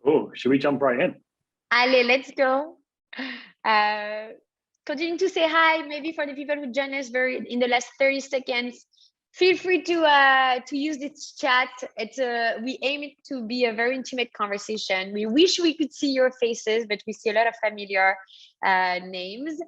Oh, should we jump right in? Allez, let's go. Uh, Continue to say hi, maybe for the people who join us in the last 30 seconds. Feel free to use this chat. We aim it to be a very intimate conversation. We wish we could see your faces, but we see a lot of familiar names.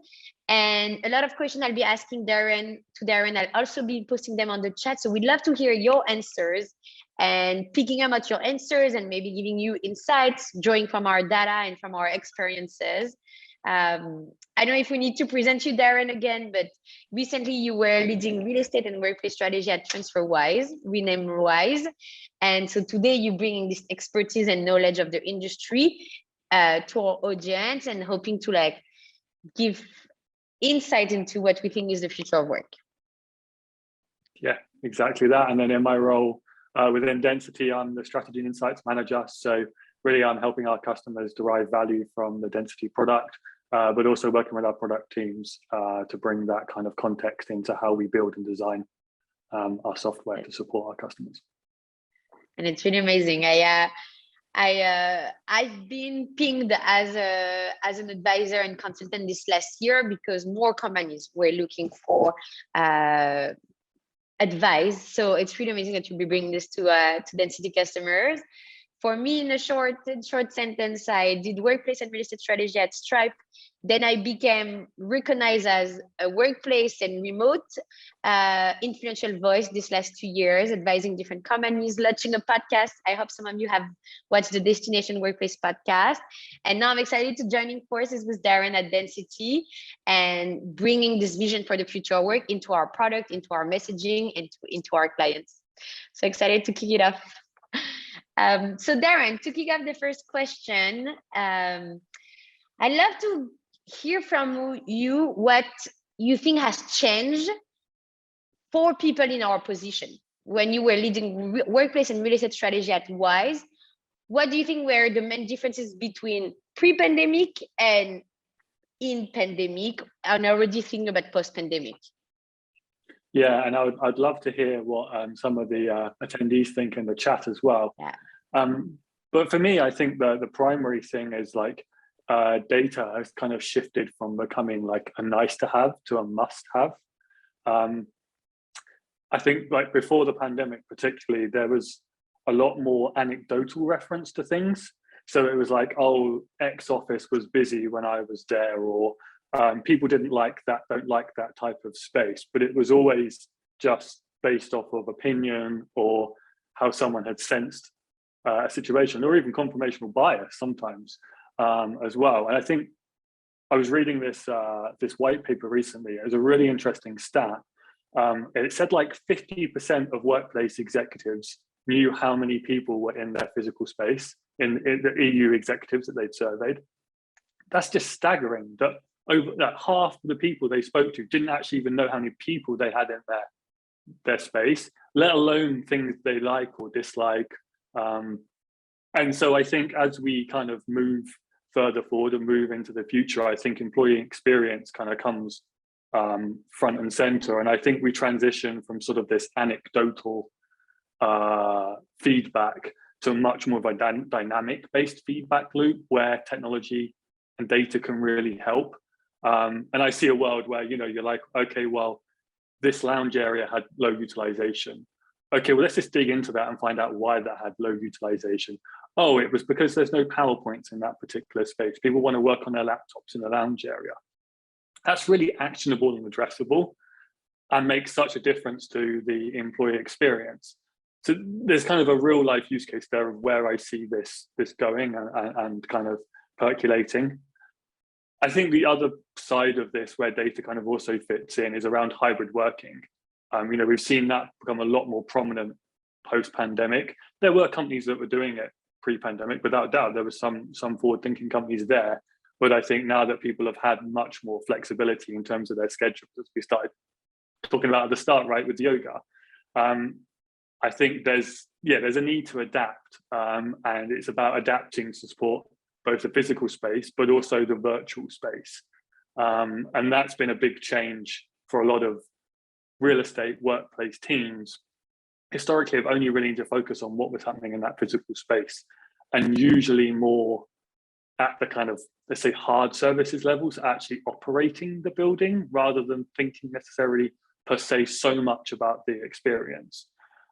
And a lot of questions I'll be asking Darren. I'll also be posting them on the chat. So we'd love to hear your answers and picking up at your answers and maybe giving you insights, drawing from our data and from our experiences. I don't know if we need to present you, Darren, again, but recently you were leading real estate and workplace strategy at TransferWise, renamed Wise. And so today you're bringing this expertise and knowledge of the industry to our audience and hoping to give insight into what we think is the future of work. Yeah, exactly that. And then in my role within Density, I'm the strategy and insights manager. So really I'm helping our customers derive value from the Density product, but also working with our product teams to bring that kind of context into how we build and design our software to support our customers. And it's really amazing. I've been pinged as an advisor and consultant this last year because more companies were looking for advice. So it's really amazing that you'll be bringing this to Density customers. For me, in a short sentence, I did workplace and real estate strategy at Stripe. Then I became recognized as a workplace and remote influential voice this last 2 years, advising different companies, launching a podcast. I hope some of you have watched the Destination Workplace podcast. And now I'm excited to joining forces with Darren at Density and bringing this vision for the future of work into our product, into our messaging, and into our clients. So excited to kick it off. So Darren, to kick off the first question, I'd love to hear from you what you think has changed for people in our position. When you were leading workplace and real estate strategy at Wise, what do you think were the main differences between pre-pandemic and in pandemic, and already thinking about post-pandemic? Yeah, and I'd love to hear what some of the attendees think in the chat as well. Yeah. But for me, I think the primary thing is data has kind of shifted from becoming a nice to have to a must have. I think before the pandemic, particularly, there was a lot more anecdotal reference to things. So it was oh, X office was busy when I was there, or people don't like that type of space, but it was always just based off of opinion or how someone had sensed a situation, or even confirmational bias sometimes as well. And I think I was reading this white paper recently. It was a really interesting stat. It said 50% of workplace executives knew how many people were in their physical space, in the EU executives that they'd surveyed. That's just staggering, that half of the people they spoke to didn't actually even know how many people they had in their space, let alone things they like or dislike. And so I think as we kind of move further forward and move into the future, I think employee experience kind of comes front and center. And I think we transition from sort of this anecdotal feedback to much more of a dynamic-based feedback loop where technology and data can really help. And I see a world where, you're okay, well, this lounge area had low utilization. Okay, well, let's just dig into that and find out why that had low utilization. Oh, it was because there's no PowerPoints in that particular space. People want to work on their laptops in the lounge area. That's really actionable and addressable and makes such a difference to the employee experience. So there's kind of a real life use case there of where I see this going and kind of percolating. I think the other side of this where data kind of also fits in is around hybrid working. We've seen that become a lot more prominent post-pandemic. There were companies that were doing it pre-pandemic, without doubt. There was some forward-thinking companies there. But I think now that people have had much more flexibility in terms of their schedules, as we started talking about at the start, right, with yoga, I think there's a need to adapt, and it's about adapting to support both the physical space, but also the virtual space. And that's been a big change for a lot of real estate workplace teams. Historically, have only really need to focus on what was happening in that physical space. and usually more at the kind of, let's say, hard services levels, actually operating the building rather than thinking necessarily per se so much about the experience.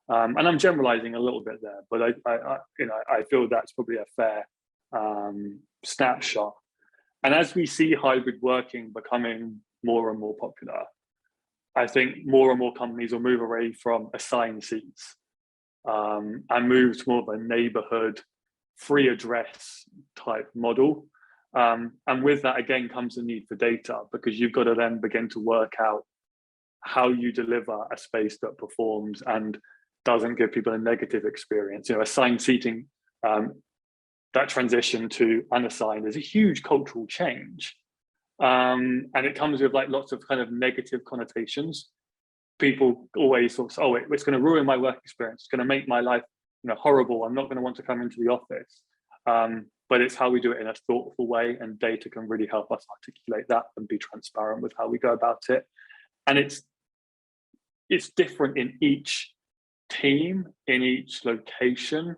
And I'm generalizing a little bit there, but I feel that's probably a fair snapshot. And as we see hybrid working becoming more and more popular, I think more and more companies will move away from assigned seats and move to more of a neighborhood, free address type model. And with that, again, comes the need for data, because you've got to then begin to work out how you deliver a space that performs and doesn't give people a negative experience. You know, assigned seating, that transition to unassigned is a huge cultural change. And it comes with like lots of kind of negative connotations. People always sort of say, oh, it's going to ruin my work experience. It's going to make my life, you know, horrible. I'm not going to want to come into the office. But it's how we do it in a thoughtful way, and data can really help us articulate that and be transparent with how we go about it. And it's different in each team, in each location.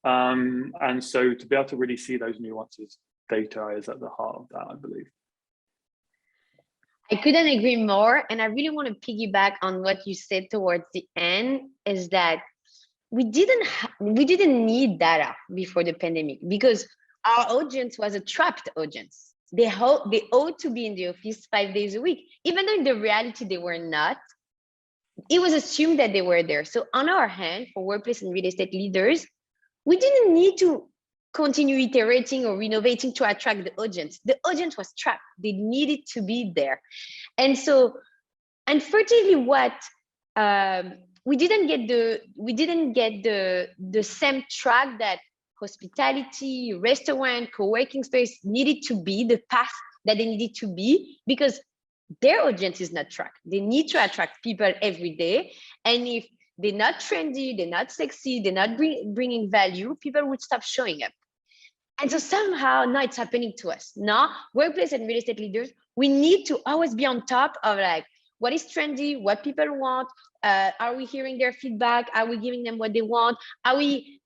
And so to be able to really see those nuances, data is at the heart of that, I believe. I couldn't agree more. And I really want to piggyback on what you said towards the end, is that we didn't need data before the pandemic, because our audience was a trapped audience. They ought to be in the office 5 days a week, even though in the reality they were not. It was assumed that they were there. So on our hand, for workplace and real estate leaders, we didn't need to continue iterating or renovating to attract the audience. The audience was trapped. They needed to be there. And so, unfortunately, we didn't get the same track that hospitality, restaurant, co-working space needed to be, the path that they needed to be, because their audience is not tracked. They need to attract people every day. And if they're not trendy, they're not sexy, they're not bringing value, people would stop showing up. And so somehow now it's happening to us. Now, workplace and real estate leaders, we need to always be on top of like, what is trendy, what people want, are we hearing their feedback, are we giving them what they want, are we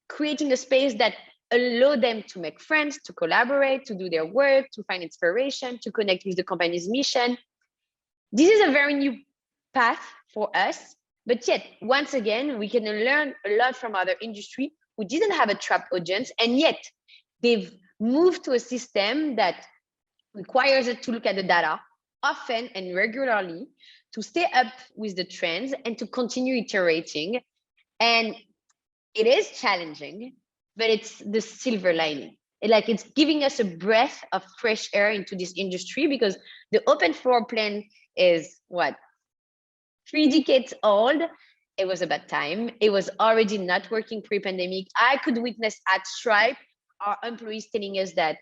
creating a space that allow them to make friends, to collaborate, to do their work, to find inspiration, to connect with the company's mission. This is a very new path for us, but yet, once again, we can learn a lot from other industry who didn't have a trapped audience, and yet they've moved to a system that requires us to look at the data often and regularly, to stay up with the trends and to continue iterating. And it is challenging, but it's the silver lining. It's giving us a breath of fresh air into this industry, because the open floor plan is what, 3 decades old. It was about time. It was already not working pre-pandemic. I could witness at Stripe our employees telling us that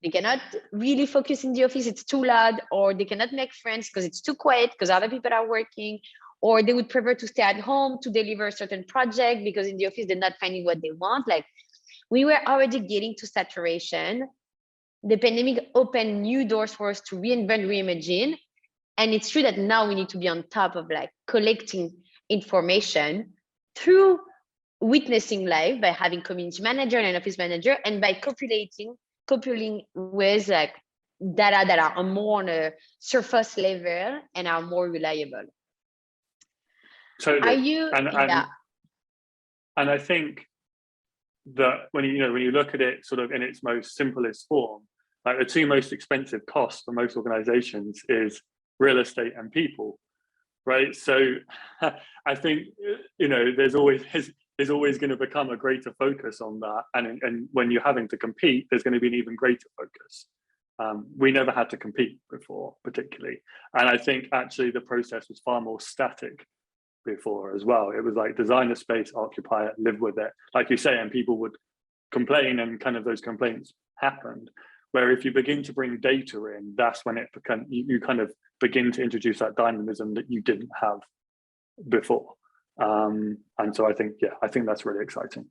they cannot really focus in the office, it's too loud, or they cannot make friends because it's too quiet because other people are working, or they would prefer to stay at home to deliver a certain project because in the office they're not finding what they want. Like, we were already getting to saturation. The pandemic opened new doors for us to reinvent, reimagine. And it's true that now we need to be on top of like collecting information through witnessing live, by having community manager and office manager, and by copulating with like data that are more on a surface level and are more reliable. Totally. Are you? And I think that when you look at it sort of in its most simplest form, like the two most expensive costs for most organizations is real estate and people, right? So I think, there's always going to become a greater focus on that. And when you're having to compete, there's going to be an even greater focus. We never had to compete before, particularly. And I think actually the process was far more static before as well. It was like design a space, occupy it, live with it. Like you say, and people would complain, and kind of those complaints happened. Where if you begin to bring data in, that's when you kind of begin to introduce that dynamism that you didn't have before. And so I think that's really exciting.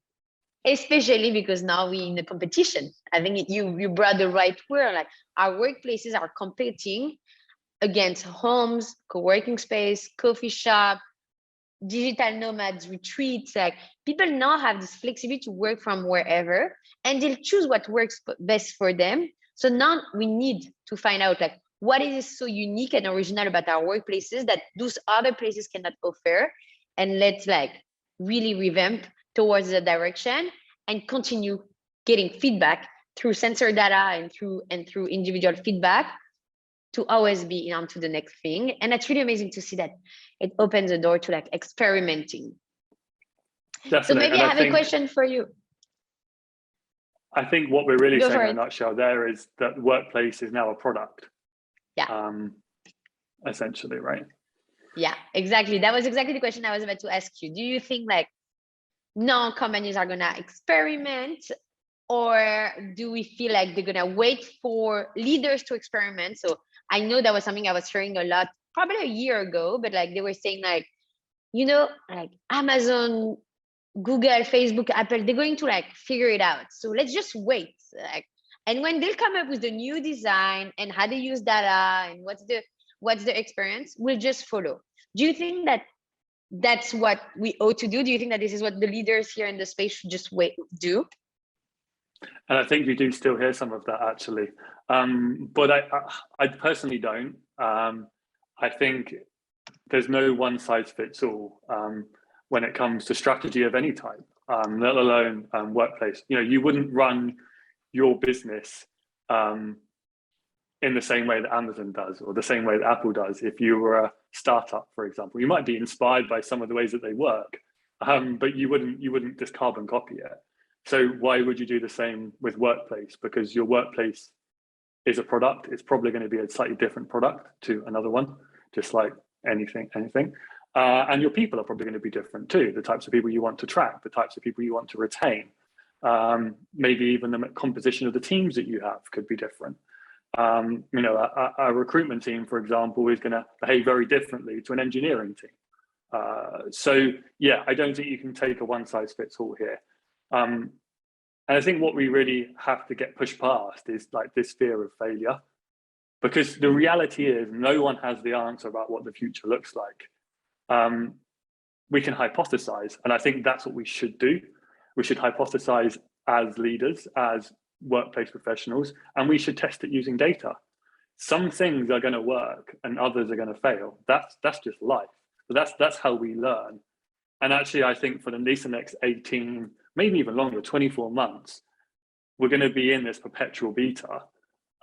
Especially because now we're in a competition. I think you brought the right word. Like, our workplaces are competing against homes, co-working space, coffee shop, digital nomads retreats. Like people now have this flexibility to work from wherever, and they'll choose what works best for them. So now we need to find out like what is so unique and original about our workplaces that those other places cannot offer, and let's like really revamp towards the direction and continue getting feedback through sensor data and through individual feedback to always be on to the next thing. And that's really amazing to see that it opens the door to like experimenting. Definitely. So maybe I have a question for you. I think what we're really Go saying for in a it. nutshell there is that the workplace is now a product. Yeah. Essentially, right? Yeah, exactly. That was exactly the question I was about to ask you. Do you think like now companies are gonna experiment, or do we feel like they're gonna wait for leaders to experiment? So I know that was something I was hearing a lot probably a year ago, but like they were saying like, you know, like Amazon, Google, Facebook, Apple, they're going to like figure it out. So let's just wait. Like, and when they'll come up with the new design and how they use data and what's the experience, we'll just follow. Do you think that that's what we ought to do? Do you think that this is what the leaders here in the space should just do? And I think you do still hear some of that actually, but I personally don't. I think there's no one size fits all when it comes to strategy of any type, let alone workplace. You know, you wouldn't run your business in the same way that Amazon does or the same way that Apple does if you were a startup, for example. You might be inspired by some of the ways that they work, but you wouldn't just carbon copy it. So why would you do the same with workplace? Because your workplace is a product. It's probably going to be a slightly different product to another one, just like anything. And your people are probably going to be different too. The types of people you want to track, the types of people you want to retain. Maybe even the composition of the teams that you have could be different. You know, a recruitment team, for example, is going to behave very differently to an engineering team. So yeah, I don't think you can take a one size fits all here. And I think what we really have to get pushed past is like this fear of failure, because the reality is no one has the answer about what the future looks like. We can hypothesize, and I think that's what we should do. We should hypothesize as leaders, as workplace professionals, and we should test it using data. Some things are going to work and others are going to fail. That's just life. But that's how we learn. And actually, I think for at least the next 18, maybe even longer, 24 months, we're going to be in this perpetual beta.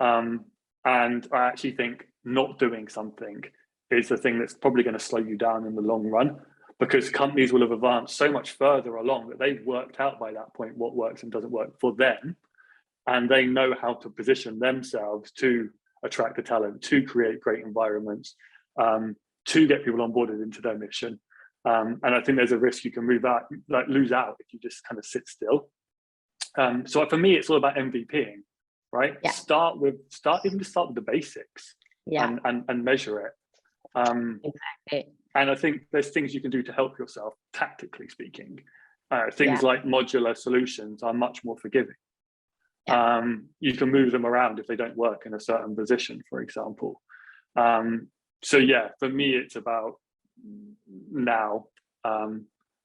And I actually think not doing something is the thing that's probably going to slow you down in the long run, because companies will have advanced so much further along that they've worked out by that point what works and doesn't work for them. And they know how to position themselves to attract the talent, to create great environments, to get people onboarded into their mission. And I think there's a risk you can lose out if you just kind of sit still. So for me, it's all about MVPing, right? Yeah. Start with the basics, Yeah. and measure it. Exactly. And I think there's things you can do to help yourself, tactically speaking. Things like modular solutions are much more forgiving. Yeah. You can move them around if they don't work in a certain position, for example. So yeah, for me, it's about now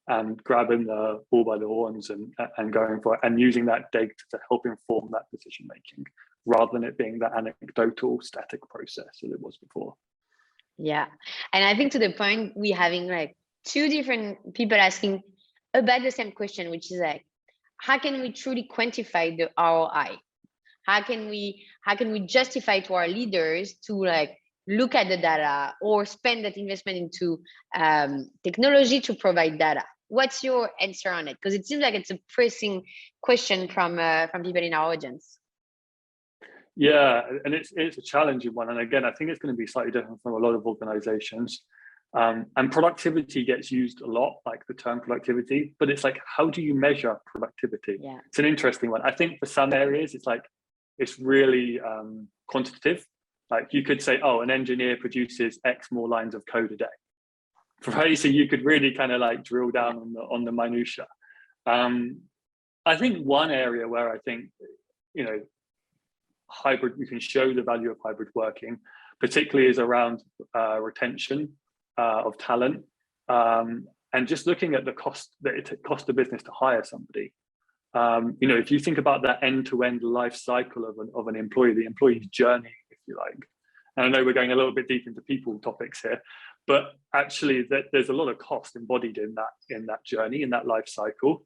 and grabbing the ball by the horns and going for it and using that data to help inform that decision making, rather than it being that anecdotal, static process as it was before. Yeah, and I think to the point, we having like two different people asking about the same question, which is like, how can we truly quantify the ROI? How can we justify to our leaders to like look at the data or spend that investment into technology to provide data? What's your answer on it? Because it seems like it's a pressing question from people in our audience. Yeah, and it's a challenging one. And again, I think it's going to be slightly different from a lot of organizations. And productivity gets used a lot, like the term productivity, but it's like, how do you measure productivity? Yeah. It's an interesting one. I think for some areas, it's really quantitative. Like you could say, oh, an engineer produces X more lines of code a day. Right? So you could really kind of like drill down on the minutia. I think one area where I think, you know, hybrid, you can show the value of hybrid working, particularly is around retention of talent. And just looking at the cost that it costs the business to hire somebody, if you think about that end-to-end life cycle of an employee, the employee's journey, if you like, and I know we're going a little bit deep into people topics here, but actually there's a lot of cost embodied in that journey, in that life cycle.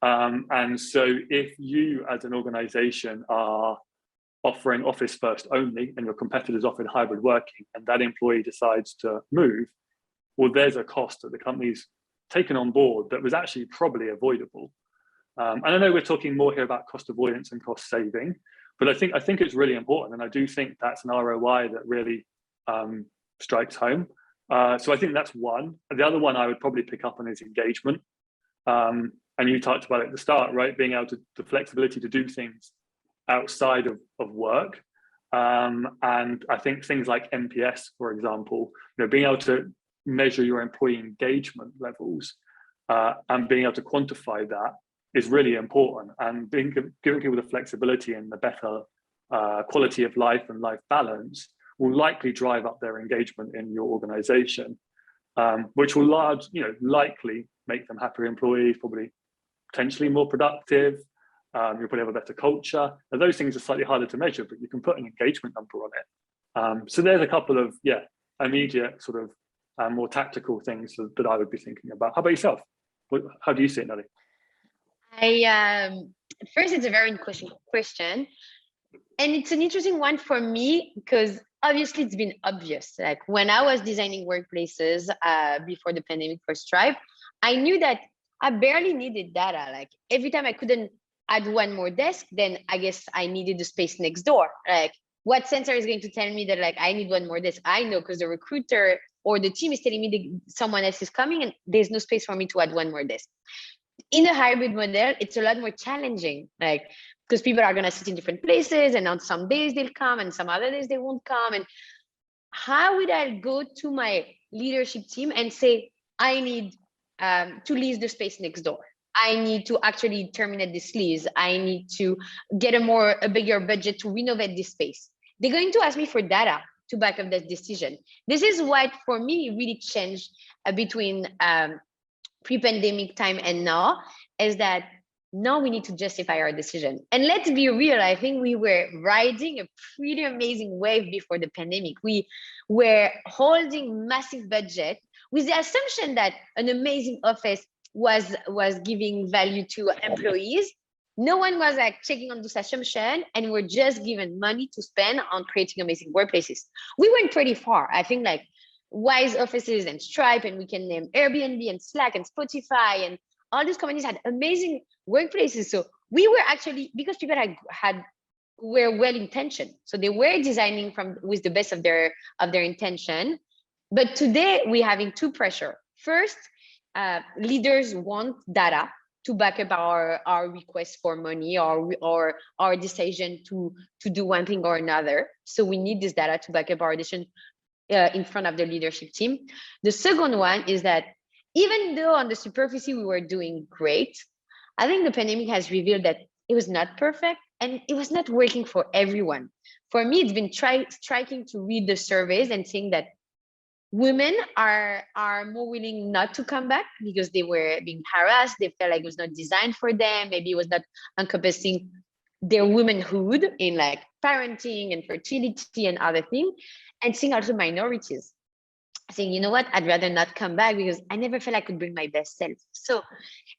And so if you as an organization are offering office first only and your competitors offering hybrid working and that employee decides to move, well, there's a cost that the company's taken on board that was actually probably avoidable. And I know we're talking more here about cost avoidance and cost saving, but I think it's really important. And I do think that's an ROI that really strikes home. So I think that's one. The other one I would probably pick up on is engagement. And you talked about it at the start, right? Being able to, the flexibility to do things outside of work. And I think things like NPS, for example, being able to measure your employee engagement levels and being able to quantify that is really important. And giving people the flexibility and the better quality of life and life balance will likely drive up their engagement in your organization, which will likely make them happier employees, probably potentially more productive. You'll probably have a better culture. And those things are slightly harder to measure, but you can put an engagement number on it. So there's a couple of immediate sort of more tactical things that I would be thinking about. How about yourself? How do you see it, Nelly? First, it's a very interesting question, and it's an interesting one for me because obviously it's been obvious. Like when I was designing workplaces before the pandemic for Stripe, I knew that I barely needed data. Like every time I couldn't add one more desk, then I guess I needed the space next door. Like what sensor is going to tell me that like I need one more desk? I know because the recruiter or the team is telling me that someone else is coming and there's no space for me to add one more desk. In a hybrid model, it's a lot more challenging, like because people are going to sit in different places and on some days they'll come and some other days they won't come. And how would I go to my leadership team and say, I need to lease the space next door. I need to actually terminate this lease. I need to get a bigger budget to renovate this space. They're going to ask me for data to back up that decision. This is what, for me, really changed between pre-pandemic time and now, is that now we need to justify our decision. And let's be real, I think we were riding a pretty amazing wave before the pandemic. We were holding massive budget with the assumption that an amazing office was giving value to employees. No one was like checking on this assumption, and we're just given money to spend on creating amazing workplaces. We went pretty far. I think like Wise Offices and Stripe, and we can name Airbnb and Slack and Spotify, and all these companies had amazing workplaces. So we were actually, because people were well intentioned, so they were designing with the best of their intention. But today we're having two pressure. First, leaders want data to back up our request for money or our decision to do one thing or another. So we need this data to back up our decision in front of the leadership team. The second one is that even though on the superficie we were doing great, I think the pandemic has revealed that it was not perfect and it was not working for everyone. For me, it's been striking to read the surveys and seeing that women are more willing not to come back because they were being harassed. They felt like it was not designed for them. Maybe it was not encompassing their womanhood in like parenting and fertility and other things. And seeing also minorities saying, you know what, I'd rather not come back because I never felt I could bring my best self. So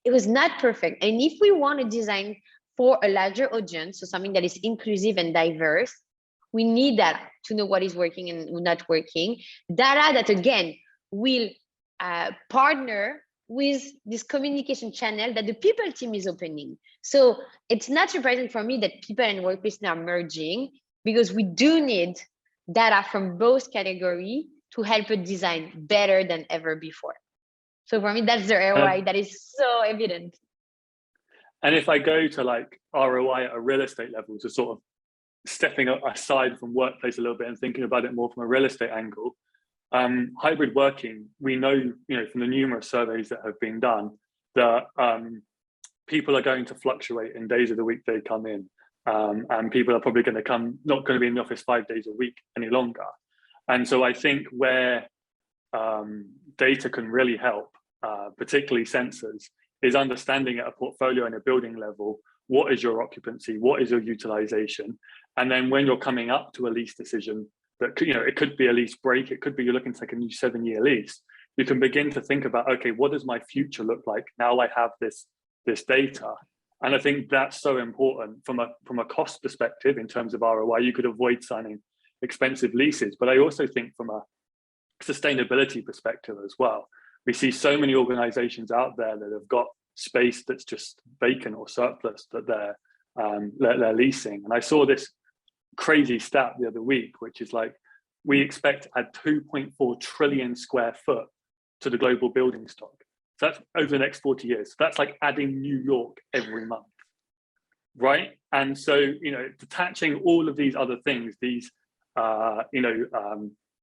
it was not perfect. And if we want to design for a larger audience, so something that is inclusive and diverse, we need data to know what is working and not working. Data that, again, will partner with this communication channel that the people team is opening. So it's not surprising for me that people and workplace are merging, because we do need data from both categories to help it design better than ever before. So for me, that's the ROI that is so evident. And if I go to like ROI at a real estate level, to sort of stepping aside from workplace a little bit and thinking about it more from a real estate angle, hybrid working, we know, from the numerous surveys that have been done, that people are going to fluctuate in days of the week they come in, and people are probably not going to be in the office 5 days a week any longer. And so I think where data can really help particularly sensors, is understanding at a portfolio and a building level, what is your occupancy, what is your utilization, and then when you're coming up to a lease decision, that could, it could be a lease break, it could be you're looking to take a new 7-year lease. You can begin to think about, okay, what does my future look like now I have this data? And I think that's so important from a cost perspective in terms of ROI. You could avoid signing expensive leases, but I also think from a sustainability perspective as well. We see so many organizations out there that have got space that's just vacant or surplus that they're leasing. And I saw this crazy stat the other week, which is like, we expect to add 2.4 trillion square foot to the global building stock. So that's over the next 40 years. So that's like adding New York every month, right? And so, detaching all of these other things, these,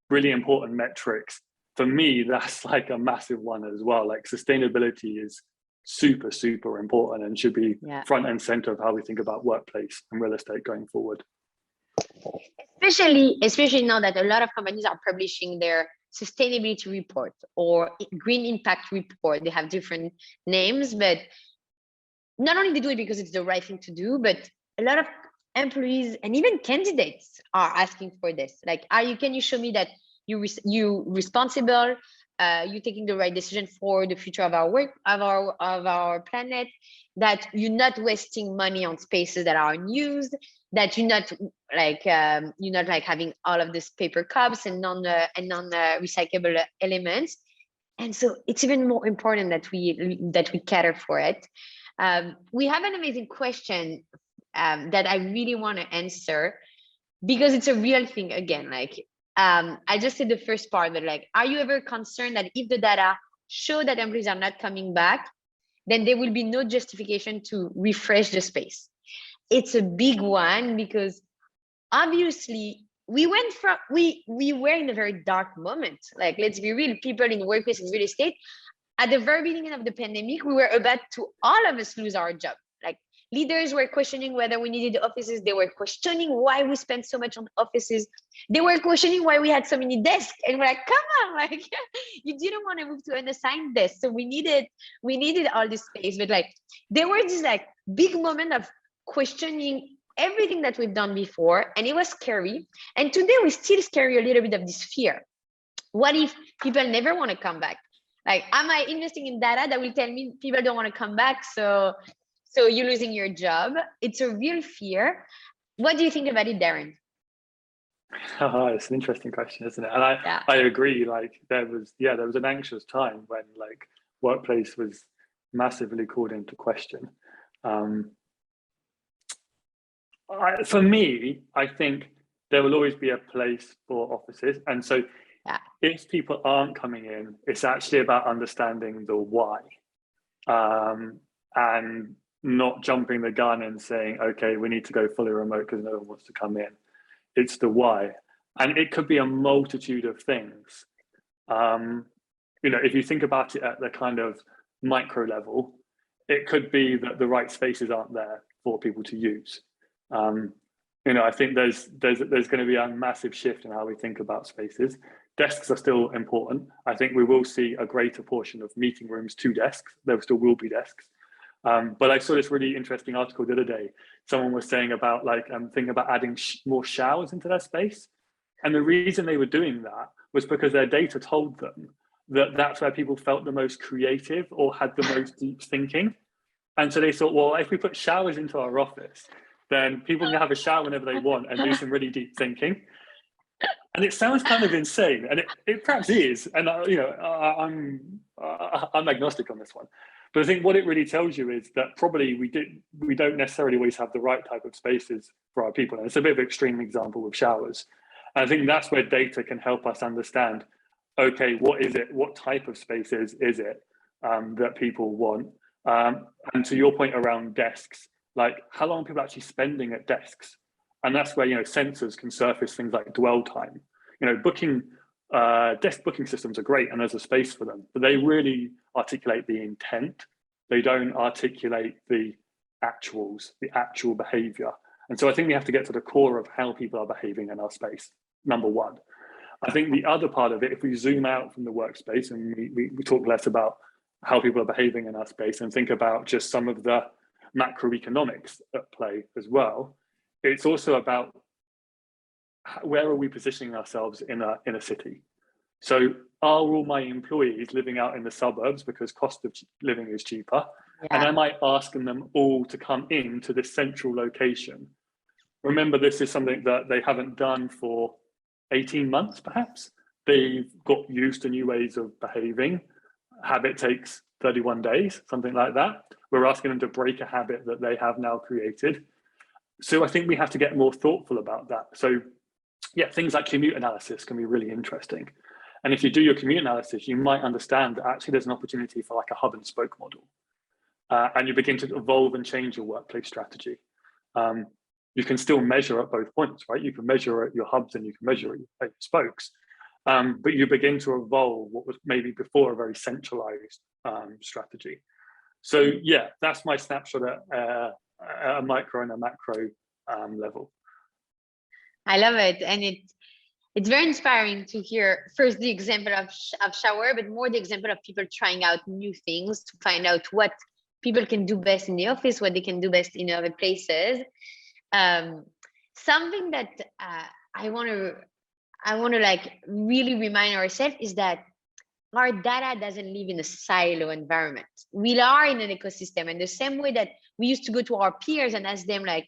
really important metrics, for me, that's like a massive one as well. Like sustainability is super, super important and should be front and center of how we think about workplace and real estate going forward. Especially now that a lot of companies are publishing their sustainability report or green impact report. They have different names, but not only they do it because it's the right thing to do, but a lot of employees and even candidates are asking for this. Like, can you show me that you responsible, you're taking the right decision for the future of our work, of our planet, that you're not wasting money on spaces that are unused, that you're not like having all of these paper cups and non recyclable elements. And so it's even more important that we cater for it. We have an amazing question that I really want to answer, because it's a real thing again. Like, I just said the first part, but like, are you ever concerned that if the data show that employees are not coming back, then there will be no justification to refresh the space? It's a big one, because obviously we were in a very dark moment. Like, let's be real, people in workplace and real estate, at the very beginning of the pandemic, we were about to all of us lose our job. Like, leaders were questioning whether we needed offices. They were questioning why we spent so much on offices. They were questioning why we had so many desks. And we're like, come on, like, you didn't want to move to an assigned desk. So we needed all this space. But like, there were this like big moment of questioning everything that we've done before. And it was scary. And today we still carry a little bit of this fear. What if people never want to come back? Like, am I investing in data that will tell me people don't want to come back? So you're losing your job. It's a real fear. What do you think about it, Darren? It's an interesting question, isn't it? And I agree. Like, there was an anxious time when like workplace was massively called into question. For me, I think there will always be a place for offices, and so if people aren't coming in, it's actually about understanding the why, and not jumping the gun and saying, okay, we need to go fully remote because no one wants to come in. It's the why. And it could be a multitude of things. If you think about it at the kind of micro level, it could be that the right spaces aren't there for people to use. I think there's going to be a massive shift in how we think about spaces. Desks are still important. I think we will see a greater portion of meeting rooms to desks. There still will be desks. But I saw this really interesting article the other day. Someone was saying about thinking about adding more showers into their space. And the reason they were doing that was because their data told them that that's where people felt the most creative or had the most deep thinking. And so they thought, well, if we put showers into our office, then people can have a shower whenever they want and do some really deep thinking. And it sounds kind of insane, and it perhaps is. And I'm agnostic on this one. But I think what it really tells you is that probably we don't necessarily always have the right type of spaces for our people. And it's a bit of an extreme example with showers. And I think that's where data can help us understand, okay, what is it? What type of spaces is it that people want? And to your point around desks, like how long are people actually spending at desks? And that's where, sensors can surface things like dwell time. Desk booking systems are great and there's a space for them, but they really articulate the intent. They don't articulate the actual behavior. And so I think we have to get to the core of how people are behaving in our space, number one. I think the other part of it, if we zoom out from the workspace and we talk less about how people are behaving in our space and think about just some of the macroeconomics at play as well, it's also about where are we positioning ourselves in a city. So are all my employees living out in the suburbs because cost of living is cheaper? Yeah. And am I asking them all to come into this central location? Remember, this is something that they haven't done for 18 months, perhaps. They've got used to new ways of behaving. Habit takes 31 days, something like that. We're asking them to break a habit that they have now created. So I think we have to get more thoughtful about that. So yeah, things like commute analysis can be really interesting. And if you do your commute analysis, you might understand that actually there's an opportunity for like a hub and spoke model. And you begin to evolve and change your workplace strategy. You can still measure at both points, right? You can measure at your hubs and you can measure at your spokes. But you begin to evolve what was maybe before a very centralized strategy. So yeah, that's my snapshot at a micro and a macro level. I love it. And it's very inspiring to hear first the example of shower, but more the example of people trying out new things to find out what people can do best in the office, what they can do best in other places. Something that I want to like really remind ourselves is that our data doesn't live in a silo environment. We are in an ecosystem, and the same way that we used to go to our peers and ask them like,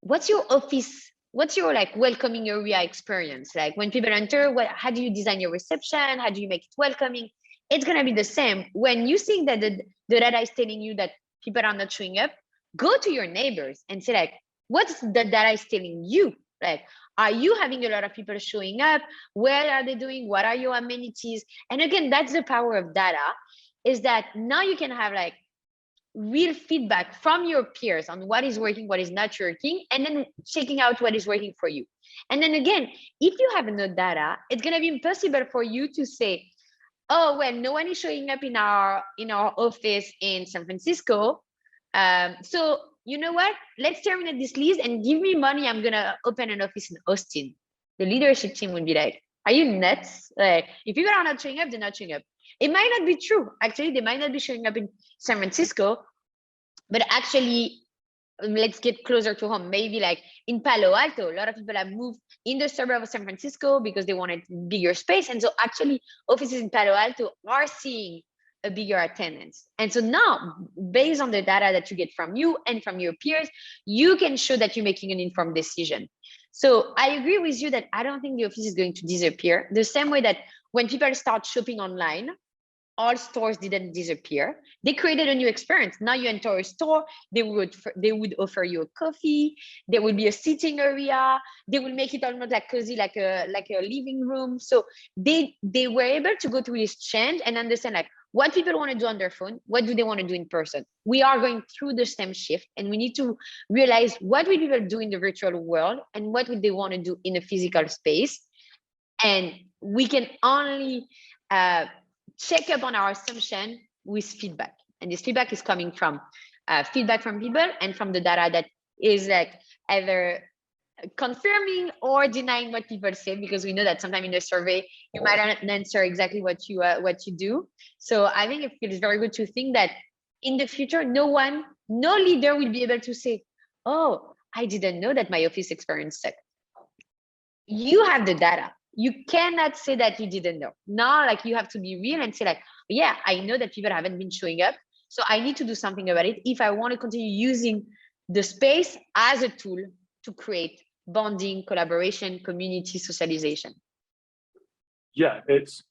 what's your office? What's your like welcoming area experience? Like when people enter, how do you design your reception? How do you make it welcoming? It's gonna be the same. When you think that the data is telling you that people are not showing up, go to your neighbors and say like, what's the data is telling you? Like, are you having a lot of people showing up? Where are they doing? What are your amenities? And again, that's the power of data, is that now you can have like real feedback from your peers on what is working, what is not working, and then checking out what is working for you. And then again, if you have no data, it's going to be impossible for you to say, oh, well, no one is showing up in our office in San Francisco. So you know what? Let's terminate this lease and give me money. I'm going to open an office in Austin. The leadership team would be like, are you nuts? Like, if people are not showing up, they're not showing up. It might not be true. Actually, they might not be showing up in San Francisco, but actually, let's get closer to home. Maybe like in Palo Alto, a lot of people have moved in the suburb of San Francisco because they wanted bigger space. And so actually offices in Palo Alto are seeing a bigger attendance. And so now, based on the data that you get from you and from your peers, you can show that you're making an informed decision. So I agree with you that I don't think the office is going to disappear. The same way that when people start shopping online, all stores didn't disappear. They created a new experience. Now you enter a store, they would offer you a coffee. There would be a sitting area. They will make it almost like cozy, like a living room. So they were able to go through this change and understand like what people want to do on their phone, what do they want to do in person. We are going through the same shift, and we need to realize what will people do in the virtual world and what would they want to do in a physical space. And we can only check up on our assumption with feedback. And this feedback is coming from feedback from people and from the data that is like either confirming or denying what people say, because we know that sometimes in a survey, you might not answer exactly what you do. So I think it feels very good to think that in the future, no leader will be able to say, oh, I didn't know that my office experience sucked. You have the data. You cannot say that you didn't know. Now, like, you have to be real and say like, yeah, I know that people haven't been showing up, so I need to do something about it if I want to continue using the space as a tool to create bonding, collaboration, community, socialization. Yeah, it's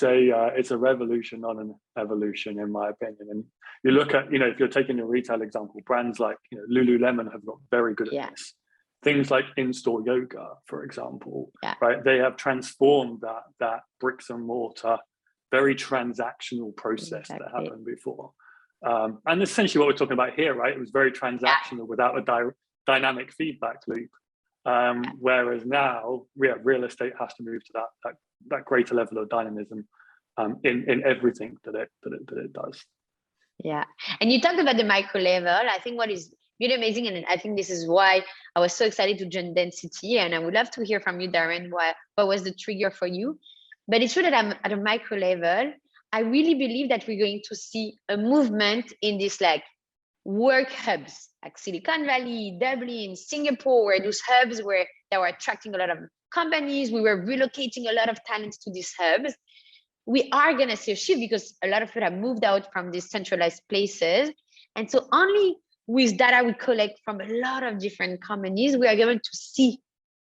a revolution, not an evolution, in my opinion. And you look at, if you're taking a retail example, brands like Lululemon have got very good at this. Things like in-store yoga, for example, right? They have transformed that bricks and mortar, very transactional process that happened before. And essentially what we're talking about here, right? It was very transactional without a dynamic feedback loop. Whereas now, real estate has to move to that greater level of dynamism in everything that it does. Yeah, and you talked about the micro level. I think what is really amazing, and I think this is why I was so excited to join Density, and I would love to hear from you, Darren, what was the trigger for you. But it's true that I'm at a micro level. I really believe that we're going to see a movement in this like work hubs, like Silicon Valley, Dublin, Singapore, where those hubs were that were attracting a lot of companies. We were relocating a lot of talents to these hubs. We are going to see a shift because a lot of people have moved out from these centralized places. And so only with data we collect from a lot of different companies, we are going to see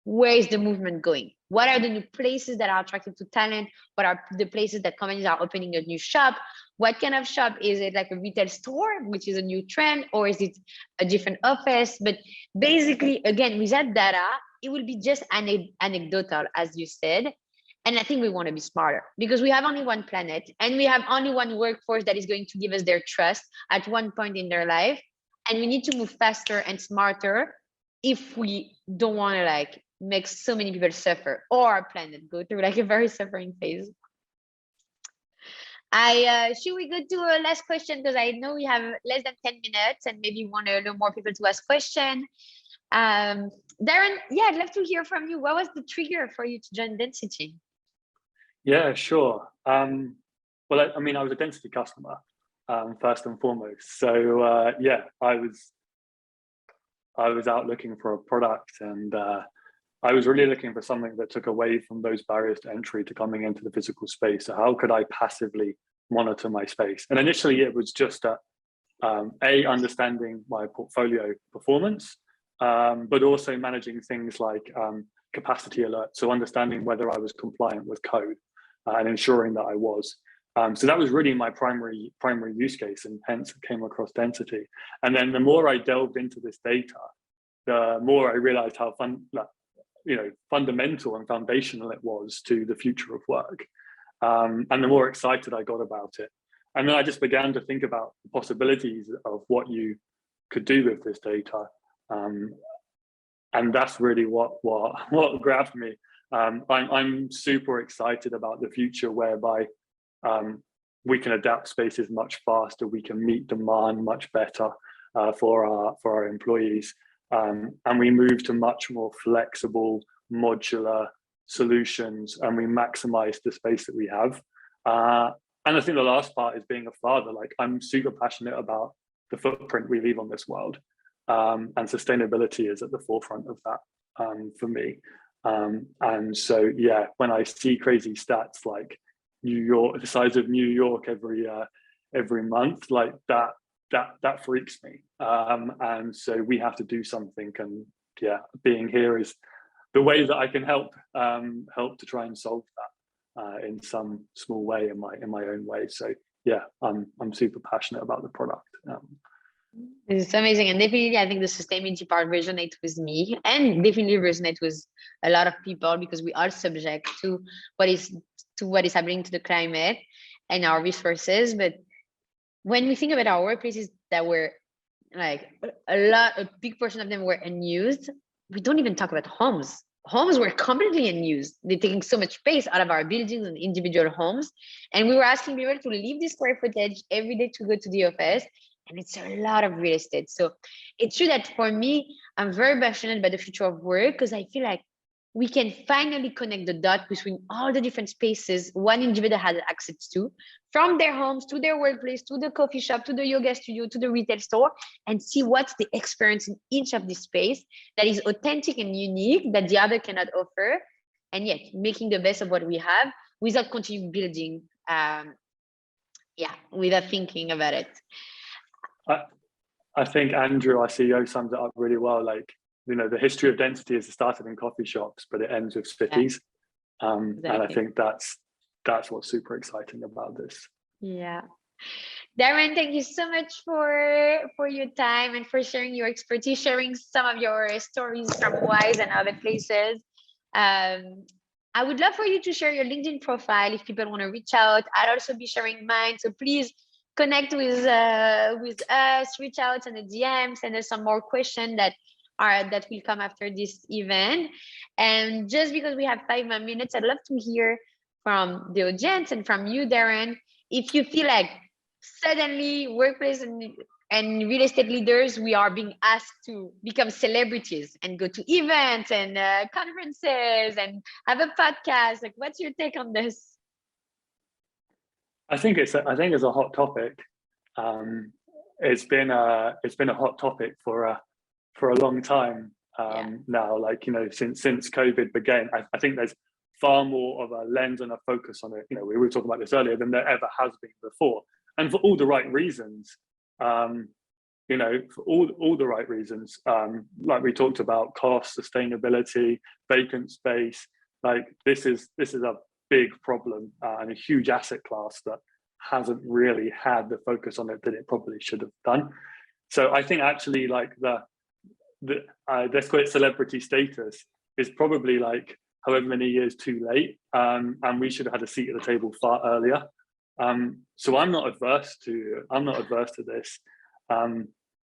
where is the movement going? What are the new places that are attractive to talent? What are the places that companies are opening a new shop? What kind of shop? Is it like a retail store, which is a new trend, or is it a different office? But basically, again, with that data, it will be just anecdotal, as you said. And I think we want to be smarter because we have only one planet and we have only one workforce that is going to give us their trust at one point in their life. And we need to move faster and smarter if we don't want to like make so many people suffer or our planet go through like a very suffering phase. Should we go to a last question, because I know we have less than 10 minutes and maybe we want to know more people to ask questions. Darren, yeah, I'd love to hear from you. What was the trigger for you to join Density? Yeah, sure. Well, I mean, I was a Density customer first and foremost. So yeah, I was out looking for a product, and I was really looking for something that took away from those barriers to entry to coming into the physical space. So how could I passively monitor my space? And initially it was just understanding my portfolio performance, but also managing things like capacity alerts. So understanding whether I was compliant with code and ensuring that I was. So that was really my primary use case, and hence it came across Density. And then the more I delved into this data, the more I realized how fundamental and foundational it was to the future of work. And the more excited I got about it. And then I just began to think about the possibilities of what you could do with this data. And that's really what grabbed me. I'm super excited about the future whereby we can adapt spaces much faster, we can meet demand much better for our employees. And we move to much more flexible, modular solutions, and we maximize the space that we have. And I think the last part is being a father. Like, I'm super passionate about the footprint we leave on this world, and sustainability is at the forefront of that for me. And so, yeah, when I see crazy stats like New York, the size of New York every month, like that freaks me. And so we have to do something, and yeah, being here is the way that I can help to try and solve that in some small way, in my own way. So yeah, I'm super passionate about the product. It's amazing, and definitely I think the sustainability part resonates with me, and definitely resonate with a lot of people, because we are subject to what is happening to the climate and our resources. But when we think about our workplaces that were like a big portion of them were unused, we don't even talk about homes. Homes were completely unused. They're taking so much space out of our buildings and individual homes. And we were asking people to leave the square footage every day to go to the office. And it's a lot of real estate. So it's true that for me, I'm very passionate about the future of work, because I feel like we can finally connect the dot between all the different spaces one individual has access to, from their homes to their workplace, to the coffee shop, to the yoga studio, to the retail store, and see what's the experience in each of these space that is authentic and unique that the other cannot offer, and yet making the best of what we have without continuing building, without thinking about it. I think Andrew, our CEO, sums it up really well. Like, the history of Density is it started in coffee shops, but it ends with cities. Exactly. And I think that's what's super exciting about this. Yeah. Darren, thank you so much for your time and for sharing your expertise, sharing some of your stories from Wise and other places. I would love for you to share your LinkedIn profile if people want to reach out. I'll also be sharing mine. So please connect with us, reach out in the DM, send us some more questions that will come after this event. And just because we have 5 more minutes, I'd love to hear from the audience and from you, Darren, if you feel like suddenly workplace and real estate leaders, we are being asked to become celebrities and go to events and conferences and have a podcast. Like, what's your take on this? I think it's a hot topic. It's been a hot topic for a long time now. Like, you know, since COVID began, I think there's far more of a lens and a focus on it. You know, we were talking about this earlier than there ever has been before, and for all the right reasons. You know, for all the right reasons. Like we talked about, cost, sustainability, vacant space. Like this is a big problem and a huge asset class that hasn't really had the focus on it that it probably should have done. So I think actually, like the let's call it celebrity status is probably like however many years too late, and we should have had a seat at the table far earlier. So I'm not adverse to this.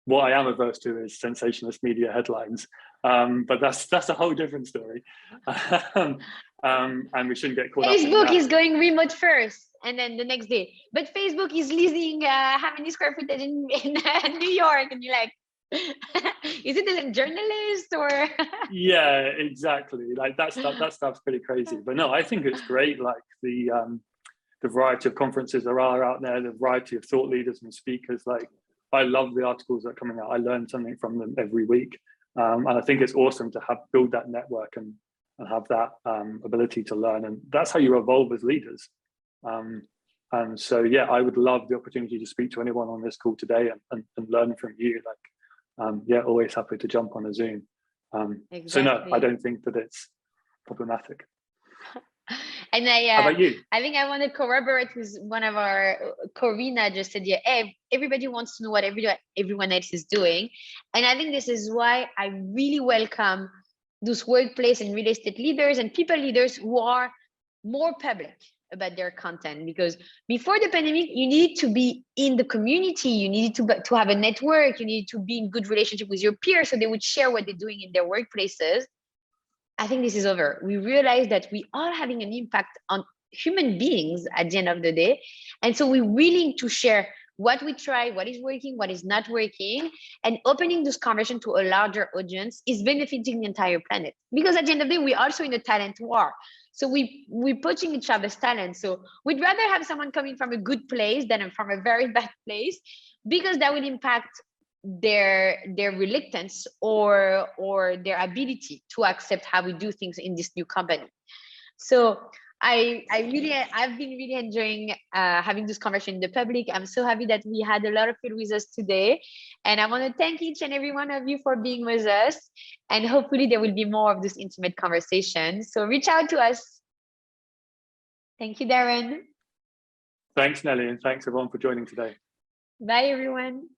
What I am averse to is sensationalist media headlines, but that's a whole different story. And we shouldn't get caught up in that. Facebook is going remote first, and then the next day. But Facebook is leasing how many square footage in New York, and you're like, is it a journalist or? Yeah, exactly. Like that stuff's pretty crazy. But no, I think it's great. Like the variety of conferences there are out there, the variety of thought leaders and speakers. Like I love the articles that are coming out. I learn something from them every week, and I think it's awesome to build that network and have that ability to learn, and that's how you evolve as leaders. And so yeah, I would love the opportunity to speak to anyone on this call today and learn from you. Like yeah, always happy to jump on a Zoom. Exactly. So no, I don't think that it's problematic. And how about you? I think I want to corroborate with one of our Corina just said, yeah, hey, everybody wants to know what everyone else is doing. And I think this is why I really welcome those workplace and real estate leaders and people leaders who are more public about their content, because before the pandemic, you need to be in the community, you need to have a network, you need to be in good relationship with your peers so they would share what they're doing in their workplaces. I think this is over. We realize that we are having an impact on human beings at the end of the day. And so we're willing to share what we try, what is working, what is not working, and opening this conversation to a larger audience is benefiting the entire planet. Because at the end of the day, we're also in a talent war. So we're poaching each other's talent. So we'd rather have someone coming from a good place than from a very bad place, because that will impact their reluctance or their ability to accept how we do things in this new company. So I've been really enjoying having this conversation in the public. I'm so happy that we had a lot of people with us today, and I want to thank each and every one of you for being with us, and hopefully there will be more of this intimate conversation. So reach out to us. Thank you, Darren. Thanks, Nelly, and thanks everyone for joining today. Bye, everyone.